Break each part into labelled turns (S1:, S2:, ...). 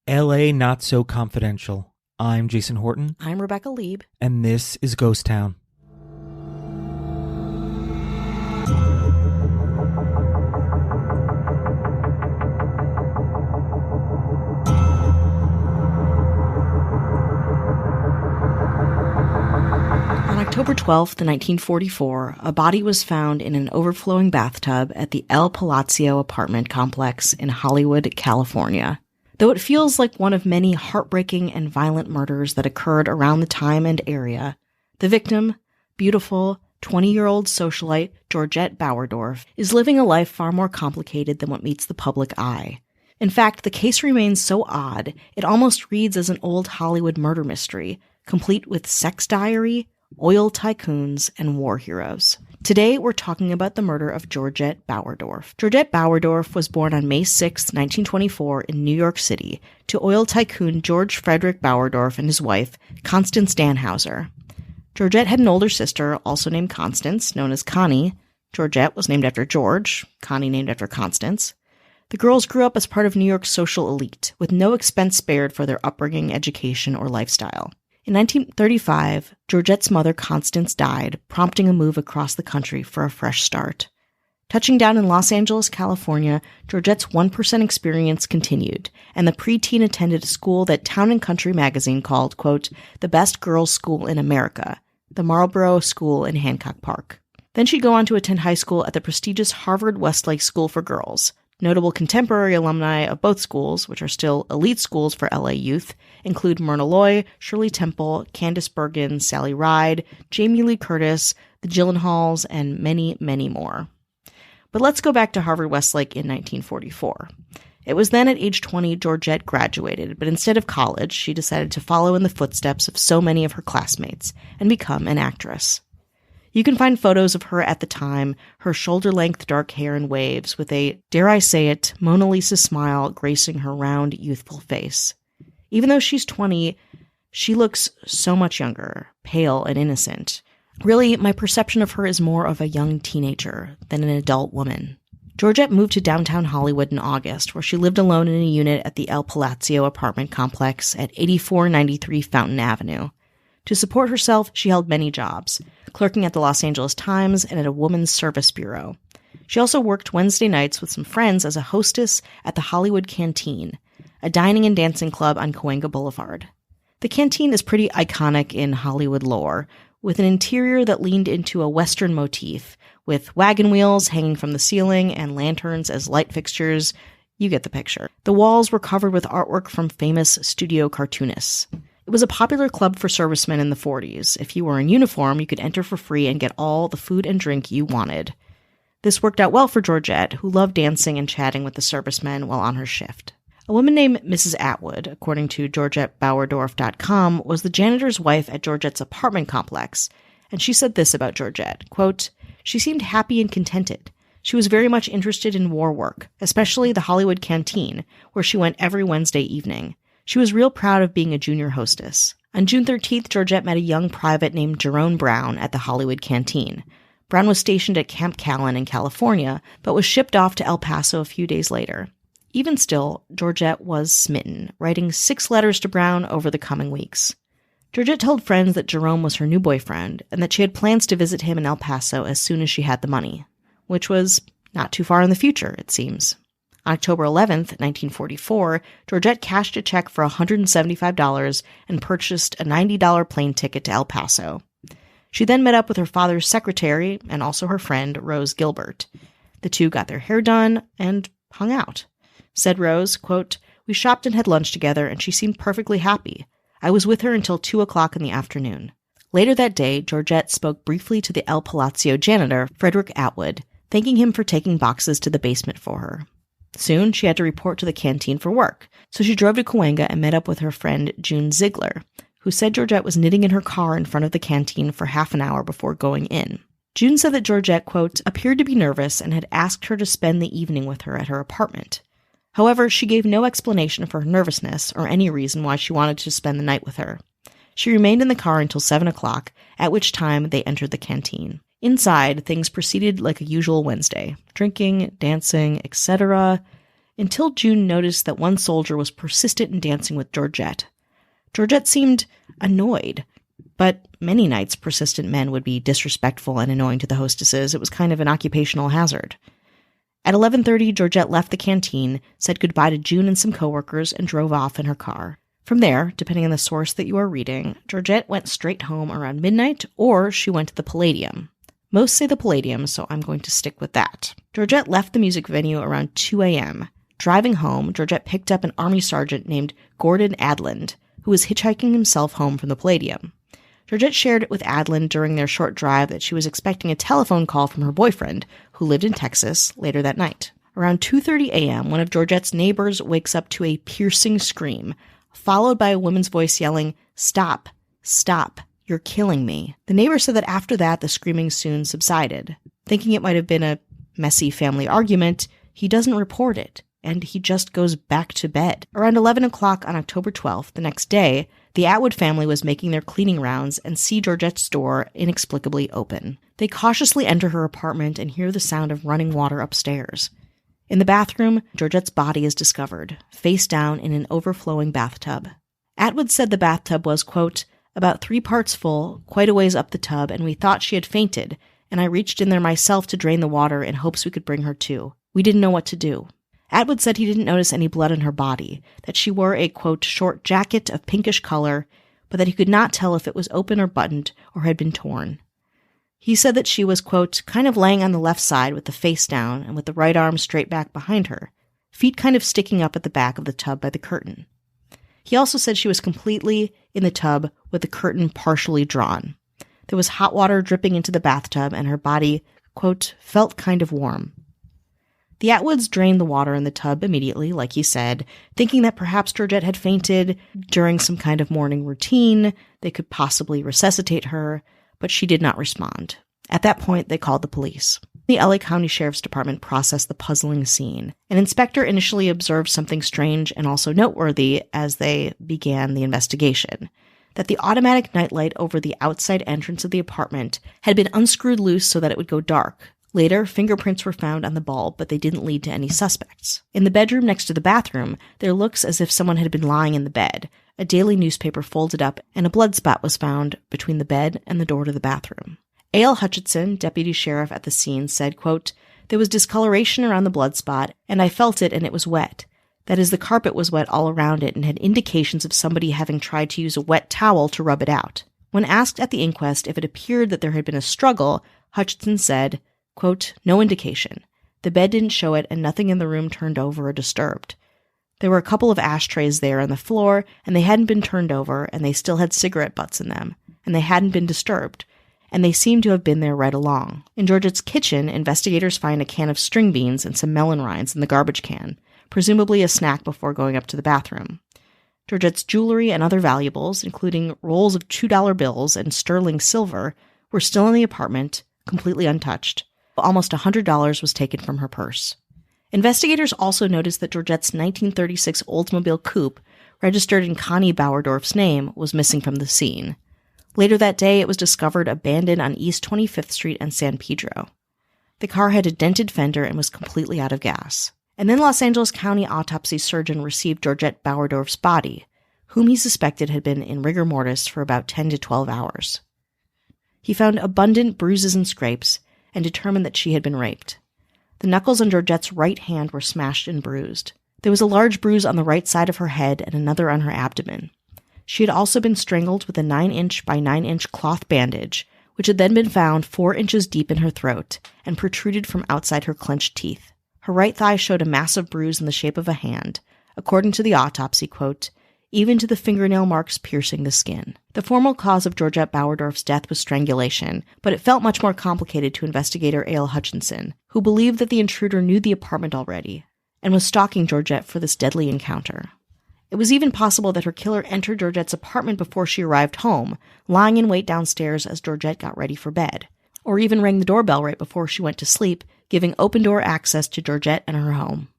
S1: LA Not So Confidential. I'm Jason Horton.
S2: I'm Rebecca Lieb.
S1: And this is Ghost Town.
S2: On October 12th, 1944, a body was found in an overflowing bathtub at the El Palacio apartment complex in Hollywood, California. Though it feels like one of many heartbreaking and violent murders that occurred around the time and area, the victim, beautiful, 20-year-old socialite Georgette Bauerdorf, is living a life far more complicated than what meets the public eye. In fact, the case remains so odd, it almost reads as an old Hollywood murder mystery, complete with sex diary, oil tycoons, and war heroes. Today, we're talking about the murder of Georgette Bauerdorf. Georgette Bauerdorf was born on May 6, 1924 in New York City to oil tycoon George Frederick Bauerdorf and his wife, Constance Dannhauser. Georgette had an older sister, also named Constance, known as Connie. Georgette was named after George, Connie named after Constance. The girls grew up as part of New York's social elite, with no expense spared for their upbringing, education, or lifestyle. In 1935, Georgette's mother, Constance, died, prompting a move across the country for a fresh start. Touching down in Los Angeles, California, Georgette's 1% experience continued, and the preteen attended a school that Town & Country magazine called, quote, the best girls' school in America, the Marlboro School in Hancock Park. Then she'd go on to attend high school at the prestigious Harvard Westlake School for Girls. Notable contemporary alumni of both schools, which are still elite schools for LA youth, include Myrna Loy, Shirley Temple, Candice Bergen, Sally Ride, Jamie Lee Curtis, the Gyllenhaals, and many, many more. But let's go back to Harvard Westlake in 1944. It was then at age 20 Georgette graduated, but instead of college, she decided to follow in the footsteps of so many of her classmates and become an actress. You can find photos of her at the time, her shoulder-length dark hair in waves, with a, dare I say it, Mona Lisa smile gracing her round, youthful face. Even though she's 20, she looks so much younger, pale and innocent. Really, my perception of her is more of a young teenager than an adult woman. Georgette moved to downtown Hollywood in August, where she lived alone in a unit at the El Palacio apartment complex at 8493 Fountain Avenue. To support herself, she held many jobs, clerking at the Los Angeles Times and at a woman's service bureau. She also worked Wednesday nights with some friends as a hostess at the Hollywood Canteen, a dining and dancing club on Cahuenga Boulevard. The Canteen is pretty iconic in Hollywood lore, with an interior that leaned into a Western motif, with wagon wheels hanging from the ceiling and lanterns as light fixtures. You get the picture. The walls were covered with artwork from famous studio cartoonists. It was a popular club for servicemen in the 40s. If you were in uniform, you could enter for free and get all the food and drink you wanted. This worked out well for Georgette, who loved dancing and chatting with the servicemen while on her shift. A woman named Mrs. Atwood, according to GeorgetteBauerdorf.com, was the janitor's wife at Georgette's apartment complex, and she said this about Georgette, quote, she seemed happy and contented. She was very much interested in war work, especially the Hollywood Canteen, where she went every Wednesday evening. She was real proud of being a junior hostess. On June 13th, Georgette met a young private named Jerome Brown at the Hollywood Canteen. Brown was stationed at Camp Callan in California, but was shipped off to El Paso a few days later. Even still, Georgette was smitten, writing 6 letters to Brown over the coming weeks. Georgette told friends that Jerome was her new boyfriend, and that she had plans to visit him in El Paso as soon as she had the money, which was not too far in the future, it seems. On October 11th, 1944, Georgette cashed a check for $175 and purchased a $90 plane ticket to El Paso. She then met up with her father's secretary and also her friend, Rose Gilbert. The two got their hair done and hung out. Said Rose, quote, we shopped and had lunch together and she seemed perfectly happy. I was with her until 2 o'clock in the afternoon. Later that day, Georgette spoke briefly to the El Palacio janitor, Frederick Atwood, thanking him for taking boxes to the basement for her. Soon, she had to report to the canteen for work, so she drove to Cahuenga and met up with her friend June Ziegler, who said Georgette was knitting in her car in front of the canteen for half an hour before going in. June said that Georgette, quote, appeared to be nervous and had asked her to spend the evening with her at her apartment. However, she gave no explanation for her nervousness or any reason why she wanted to spend the night with her. She remained in the car until 7 o'clock, at which time they entered the canteen. Inside, things proceeded like a usual Wednesday. Drinking, dancing, etc. until June noticed that one soldier was persistent in dancing with Georgette. Georgette seemed annoyed, but many nights persistent men would be disrespectful and annoying to the hostesses. It was kind of an occupational hazard. At 11:30, Georgette left the canteen, said goodbye to June and some coworkers, and drove off in her car. From there, depending on the source that you are reading, Georgette went straight home around midnight, or she went to the Palladium. Most say the Palladium, so I'm going to stick with that. Georgette left the music venue around 2 a.m. Driving home, Georgette picked up an army sergeant named Gordon Adland, who was hitchhiking himself home from the Palladium. Georgette shared it with Adland during their short drive that she was expecting a telephone call from her boyfriend, who lived in Texas, later that night. Around 2:30 a.m., one of Georgette's neighbors wakes up to a piercing scream, followed by a woman's voice yelling, "Stop, stop, you're killing me." The neighbor said that after that, the screaming soon subsided. Thinking it might have been a messy family argument, he doesn't report it, and he just goes back to bed. Around 11 o'clock on October 12th, the next day, the Atwood family was making their cleaning rounds and see Georgette's door inexplicably open. They cautiously enter her apartment and hear the sound of running water upstairs. In the bathroom, Georgette's body is discovered, face down in an overflowing bathtub. Atwood said the bathtub was, quote, "about 3 parts full, quite a ways up the tub, and we thought she had fainted, and I reached in there myself to drain the water in hopes we could bring her to. We didn't know what to do." Atwood said he didn't notice any blood on her body, that she wore a, quote, "short jacket of pinkish color, but that he could not tell if it was open or buttoned or had been torn. He said that she was, quote, "kind of laying on the left side with the face down and with the right arm straight back behind her, feet kind of sticking up at the back of the tub by the curtain." He also said she was completely in the tub with the curtain partially drawn. There was hot water dripping into the bathtub and her body, quote, "felt kind of warm." The Atwoods drained the water in the tub immediately, like he said, thinking that perhaps Georgette had fainted during some kind of morning routine. They could possibly resuscitate her, but she did not respond. At that point, they called the police. The LA County Sheriff's Department processed the puzzling scene. An inspector initially observed something strange and also noteworthy as they began the investigation: that the automatic nightlight over the outside entrance of the apartment had been unscrewed loose so that it would go dark. Later, fingerprints were found on the bulb, but they didn't lead to any suspects. In the bedroom next to the bathroom, there looks as if someone had been lying in the bed. A daily newspaper folded up, and a blood spot was found between the bed and the door to the bathroom. A.L. Hutchinson, deputy sheriff at the scene, said, quote, "There was discoloration around the blood spot, and I felt it and it was wet. That is, the carpet was wet all around it and had indications of somebody having tried to use a wet towel to rub it out." When asked at the inquest if it appeared that there had been a struggle, Hutchinson said, quote, "No indication. The bed didn't show it and nothing in the room turned over or disturbed. There were a couple of ashtrays there on the floor, and they hadn't been turned over, and they still had cigarette butts in them, and they hadn't been disturbed, and they seemed to have been there right along." In Georgette's kitchen, investigators find a can of string beans and some melon rinds in the garbage can, presumably a snack before going up to the bathroom. Georgette's jewelry and other valuables, including rolls of $2 bills and sterling silver, were still in the apartment, completely untouched. Almost $100 was taken from her purse. Investigators also noticed that Georgette's 1936 Oldsmobile Coupe, registered in Connie Bauerdorf's name, was missing from the scene. Later that day, it was discovered abandoned on East 25th Street and San Pedro. The car had a dented fender and was completely out of gas. And then Los Angeles County autopsy surgeon received Georgette Bauerdorf's body, whom he suspected had been in rigor mortis for about 10 to 12 hours. He found abundant bruises and scrapes, and determined that she had been raped. The knuckles on Georgette's right hand were smashed and bruised. There was a large bruise on the right side of her head and another on her abdomen. She had also been strangled with a 9-inch by 9-inch cloth bandage, which had then been found 4 inches deep in her throat and protruded from outside her clenched teeth. Her right thigh showed a massive bruise in the shape of a hand, according to the autopsy, quote, "even to the fingernail marks piercing the skin." The formal cause of Georgette Bauerdorf's death was strangulation, but it felt much more complicated to investigator A.L. Hutchinson, who believed that the intruder knew the apartment already and was stalking Georgette for this deadly encounter. It was even possible that her killer entered Georgette's apartment before she arrived home, lying in wait downstairs as Georgette got ready for bed, or even rang the doorbell right before she went to sleep, giving open-door access to Georgette and her home.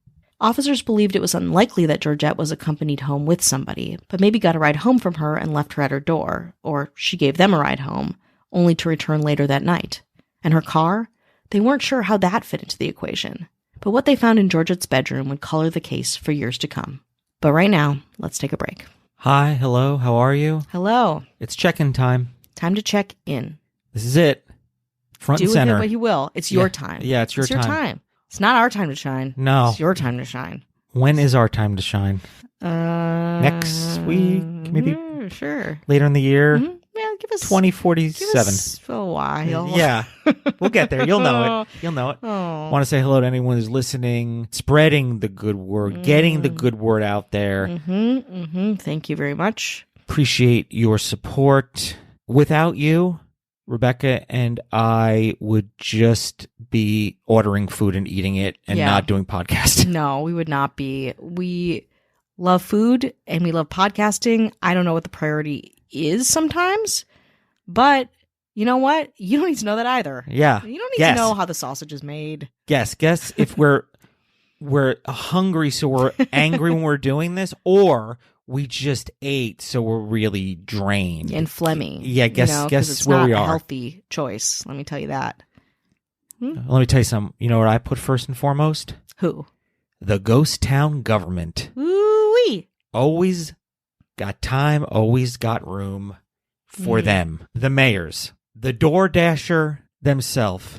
S2: Officers believed it was unlikely that Georgette was accompanied home with somebody, but maybe got a ride home from her and left her at her door, or she gave them a ride home, only to return later that night. And her car? They weren't sure how that fit into the equation. But what they found in Georgette's bedroom would color the case for years to come. But right now, let's take a break.
S1: Hi, hello, how are you?
S2: Hello.
S1: It's check-in time.
S2: Time to check in.
S1: This is it. Front and center.
S2: Do with it what you will. It's your time.
S1: Yeah, it's your time.
S2: It's not our time to shine.
S1: No.
S2: It's your time to shine.
S1: When is our time to shine? Next week? Maybe?
S2: Sure.
S1: Later in the year?
S2: Mm-hmm. Yeah, give us
S1: 2047.
S2: Give us a while.
S1: Yeah. We'll get there. You'll know it. You'll know it.
S2: Oh.
S1: Want to say hello to anyone who's listening, spreading the good word, getting the good word out there.
S2: Thank you very much.
S1: Appreciate your support. Without you, Rebecca and I would just be ordering food and eating it and not doing podcasts.
S2: No, we would not be. We love food and we love podcasting. I don't know what the priority is sometimes, but you know what? You don't need to know that either.
S1: Yeah.
S2: You don't need to know how the sausage is made.
S1: Guess if we're hungry, so we're angry when we're doing this, or we just ate, so we're really drained
S2: and phlegmy.
S1: Yeah, guess
S2: it's
S1: where
S2: not
S1: we are.
S2: A healthy choice. Let me tell you that.
S1: Let me tell you something. You know what I put first and foremost?
S2: Who?
S1: The ghost town government.
S2: Ooh-wee.
S1: Always got time, always got room for them. The mayors, the DoorDasher themselves,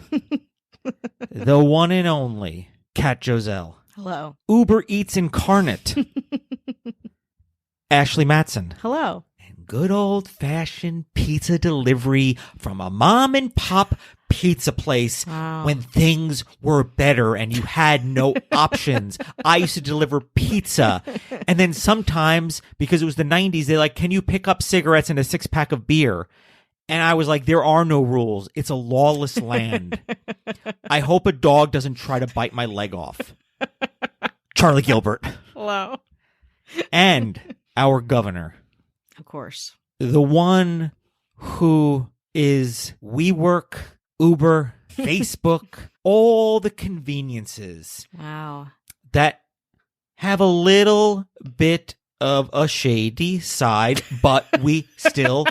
S1: the one and only Kat Joselle.
S2: Hello.
S1: Uber Eats incarnate, Ashley Matson.
S2: Hello.
S1: And good old-fashioned pizza delivery from a mom and pop pizza place when things were better and you had no options. I used to deliver pizza. And then sometimes, because it was the 90s, they're like, can you pick up cigarettes and a 6-pack of beer? And I was like, there are no rules. It's a lawless land. I hope a dog doesn't try to bite my leg off. Charlie Gilbert.
S2: Hello.
S1: And our governor.
S2: Of course.
S1: The one who is WeWork, Uber, Facebook, all the conveniences.
S2: Wow.
S1: That have a little bit of a shady side, but we still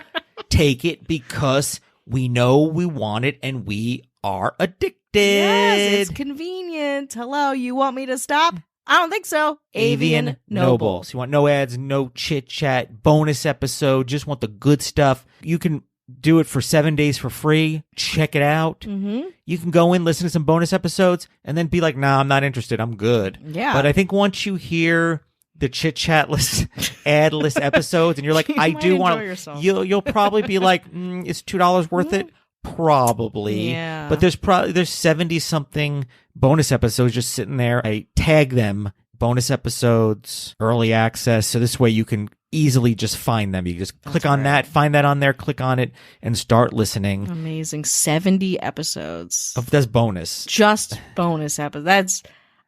S1: take it because we know we want it and we are addicted.
S2: Yes, it's convenient. Hello, you want me to stop? I don't think so. Avian Noble.
S1: So you want no ads, no chit chat, bonus episode, just want the good stuff. You can do it for 7 days for free. Check it out. Mm-hmm. You can go in, listen to some bonus episodes, and then be like, nah, I'm not interested. I'm good.
S2: Yeah.
S1: But I think once you hear the chit-chat-less, ad-less episodes, and you're like, I do want to, you'll probably be like, is $2 worth it? Probably.
S2: Yeah.
S1: But there's 70-something bonus episodes just sitting there. I tag them, bonus episodes, early access, so this way you can easily just find them. You just click on that, find that on there, click on it, and start listening.
S2: Amazing. 70 episodes.
S1: That's bonus.
S2: Just bonus episodes.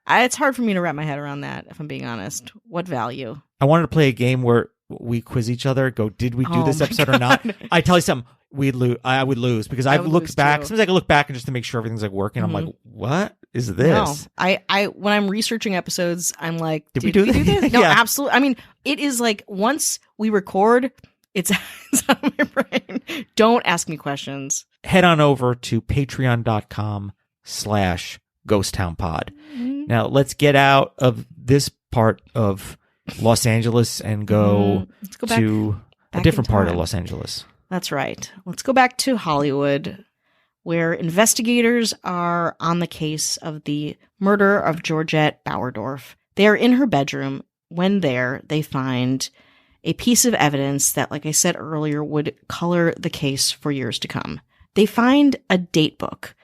S2: It's hard for me to wrap my head around that, if I'm being honest. What value?
S1: I wanted to play a game where we quiz each other, go, did we do this episode or not? I tell you something, I would lose because I've looked back. Sometimes I can look back and just to make sure everything's like working. I'm like, what is this?
S2: No, I when I'm researching episodes, I'm like, did we do this? No,
S1: yeah.
S2: Absolutely. I mean, it is like once we record, it's out of my brain. Don't ask me questions.
S1: Head on over to patreon.com/ghosttownpod. Mm-hmm. Now let's get out of this part of Los Angeles and go to a different part of Los Angeles.
S2: That's right. Let's go back to Hollywood, where investigators are on the case of the murder of Georgette Bauerdorf. They are in her bedroom. When there, they find a piece of evidence that, like I said earlier, would color the case for years to come. They find a date book,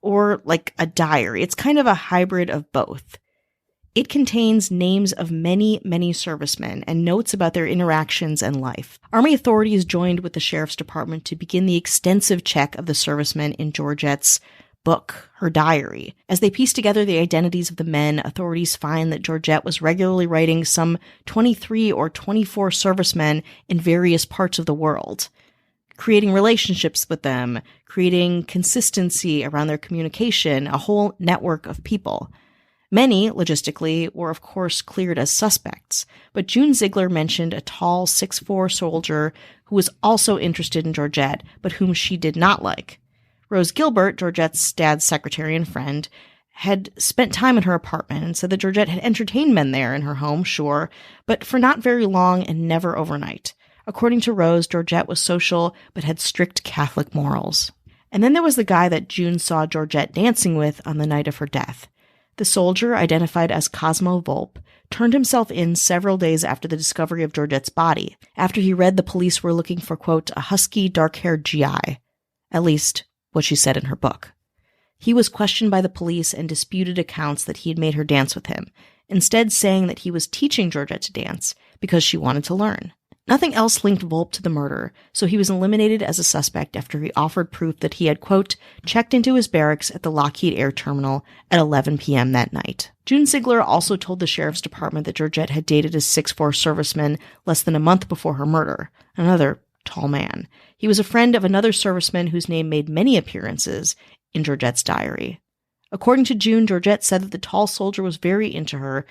S2: or like a diary. It's kind of a hybrid of both. It contains names of many, many servicemen and notes about their interactions and life. Army authorities joined with the sheriff's department to begin the extensive check of the servicemen in Georgette's book, her diary. As they piece together the identities of the men, authorities find that Georgette was regularly writing some 23 or 24 servicemen in various parts of the world, creating relationships with them, creating consistency around their communication, a whole network of people. Many, logistically, were of course cleared as suspects, but June Ziegler mentioned a tall 6'4" soldier who was also interested in Georgette, but whom she did not like. Rose Gilbert, Georgette's dad's secretary and friend, had spent time in her apartment and said that Georgette had entertained men there in her home, sure, but for not very long and never overnight. According to Rose, Georgette was social but had strict Catholic morals. And then there was the guy that June saw Georgette dancing with on the night of her death. The soldier, identified as Cosmo Volpe, turned himself in several days after the discovery of Georgette's body, after he read the police were looking for, quote, a husky, dark-haired GI. At least, what she said in her book. He was questioned by the police and disputed accounts that he had made her dance with him, instead saying that he was teaching Georgette to dance because she wanted to learn. Nothing else linked Volpe to the murder, so he was eliminated as a suspect after he offered proof that he had, quote, checked into his barracks at the Lockheed Air Terminal at 11 p.m. that night. June Ziegler also told the sheriff's department that Georgette had dated a 6'4" serviceman less than a month before her murder, another tall man. He was a friend of another serviceman whose name made many appearances in Georgette's diary. According to June, Georgette said that the tall soldier was very into her,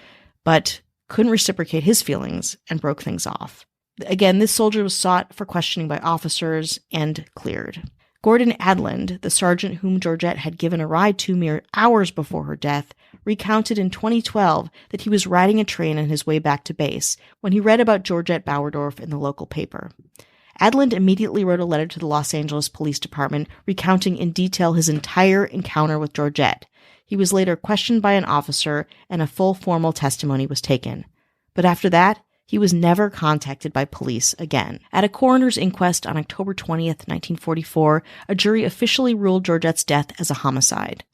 S2: but couldn't reciprocate his feelings and broke things off. Again, this soldier was sought for questioning by officers and cleared. Gordon Adland, the sergeant whom Georgette had given a ride to mere hours before her death, recounted in 2012 that he was riding a train on his way back to base when he read about Georgette Bauerdorf in the local paper. Adland immediately wrote a letter to the Los Angeles Police Department recounting in detail his entire encounter with Georgette. He was later questioned by an officer, and a full formal testimony was taken. But after that, he was never contacted by police again. At a coroner's inquest on October 20th, 1944, a jury officially ruled Georgette's death as a homicide.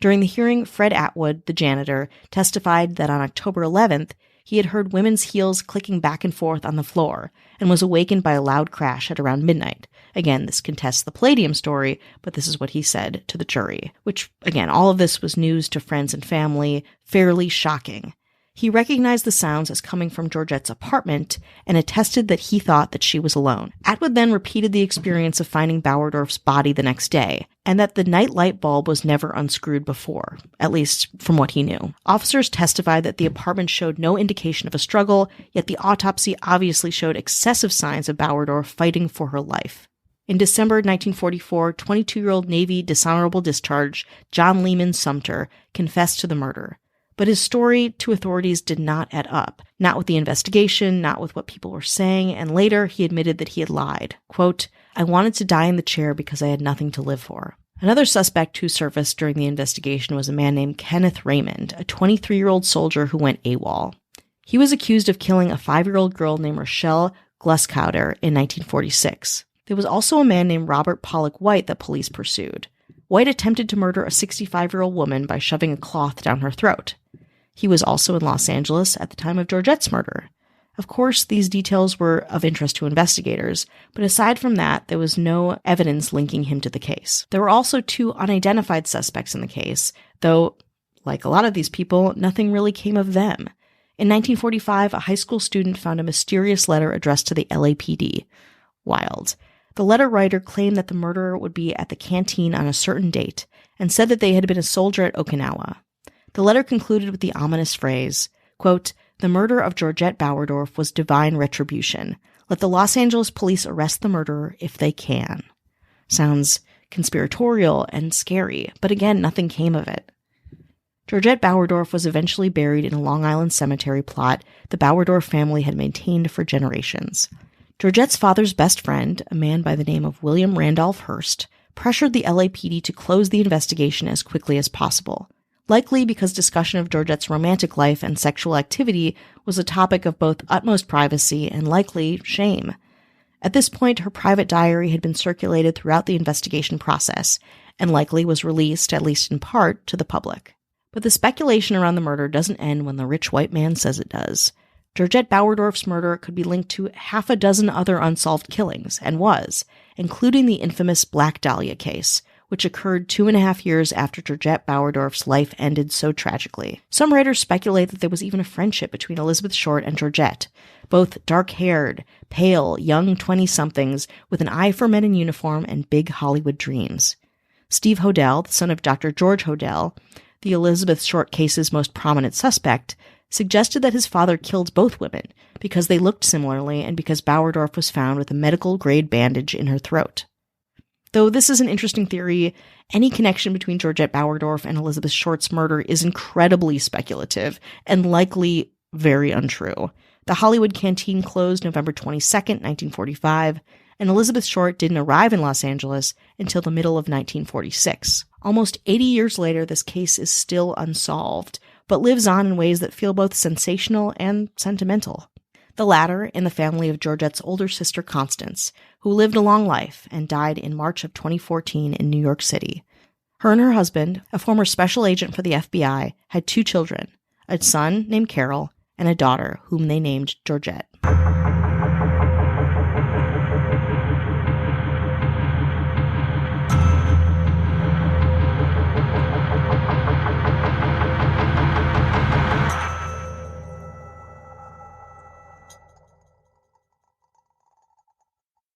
S2: During the hearing, Fred Atwood, the janitor, testified that on October 11th, he had heard women's heels clicking back and forth on the floor and was awakened by a loud crash at around midnight. Again, this contests the Palladium story, but this is what he said to the jury, which, again, all of this was news to friends and family, fairly shocking. He recognized the sounds as coming from Georgette's apartment and attested that he thought that she was alone. Atwood then repeated the experience of finding Bauerdorf's body the next day, and that the night light bulb was never unscrewed before, at least from what he knew. Officers testified that the apartment showed no indication of a struggle, yet the autopsy obviously showed excessive signs of Bauerdorf fighting for her life. In December 1944, 22-year-old Navy dishonorable discharge John Lehman Sumter confessed to the murder. But his story to authorities did not add up, not with the investigation, not with what people were saying, and later he admitted that he had lied. Quote, I wanted to die in the chair because I had nothing to live for. Another suspect who surfaced during the investigation was a man named Kenneth Raymond, a 23-year-old soldier who went AWOL. He was accused of killing a 5-year-old girl named Rochelle Gluskauder in 1946. There was also a man named Robert Pollock White that police pursued. White attempted to murder a 65-year-old woman by shoving a cloth down her throat. He was also in Los Angeles at the time of Georgette's murder. Of course, these details were of interest to investigators, but aside from that, there was no evidence linking him to the case. There were also 2 unidentified suspects in the case, though, like a lot of these people, nothing really came of them. In 1945, a high school student found a mysterious letter addressed to the LAPD. Wild. The letter writer claimed that the murderer would be at the canteen on a certain date, and said that they had been a soldier at Okinawa. The letter concluded with the ominous phrase, quote, the murder of Georgette Bauerdorf was divine retribution. Let the Los Angeles police arrest the murderer if they can. Sounds conspiratorial and scary, but again, nothing came of it. Georgette Bauerdorf was eventually buried in a Long Island cemetery plot the Bauerdorf family had maintained for generations. Georgette's father's best friend, a man by the name of William Randolph Hearst, pressured the LAPD to close the investigation as quickly as possible. Likely because discussion of Georgette's romantic life and sexual activity was a topic of both utmost privacy and likely shame. At this point, her private diary had been circulated throughout the investigation process, and likely was released, at least in part, to the public. But the speculation around the murder doesn't end when the rich white man says it does. Georgette Bauerdorf's murder could be linked to 6 other unsolved killings, and was, including the infamous Black Dahlia case, which occurred 2.5 years after Georgette Bauerdorf's life ended so tragically. Some writers speculate that there was even a friendship between Elizabeth Short and Georgette, both dark-haired, pale, young 20-somethings with an eye for men in uniform and big Hollywood dreams. Steve Hodel, the son of Dr. George Hodel, the Elizabeth Short case's most prominent suspect, suggested that his father killed both women because they looked similarly and because Bauerdorf was found with a medical-grade bandage in her throat. Though this is an interesting theory, any connection between Georgette Bauerdorf and Elizabeth Short's murder is incredibly speculative and likely very untrue. The Hollywood Canteen closed November 22nd, 1945, and Elizabeth Short didn't arrive in Los Angeles until the middle of 1946. Almost 80 years later, this case is still unsolved, but lives on in ways that feel both sensational and sentimental. The latter in the family of Georgette's older sister Constance, who lived a long life and died in March of 2014 in New York City. Her and her husband, a former special agent for the FBI, had 2 children, a son named Carol and a daughter whom they named Georgette.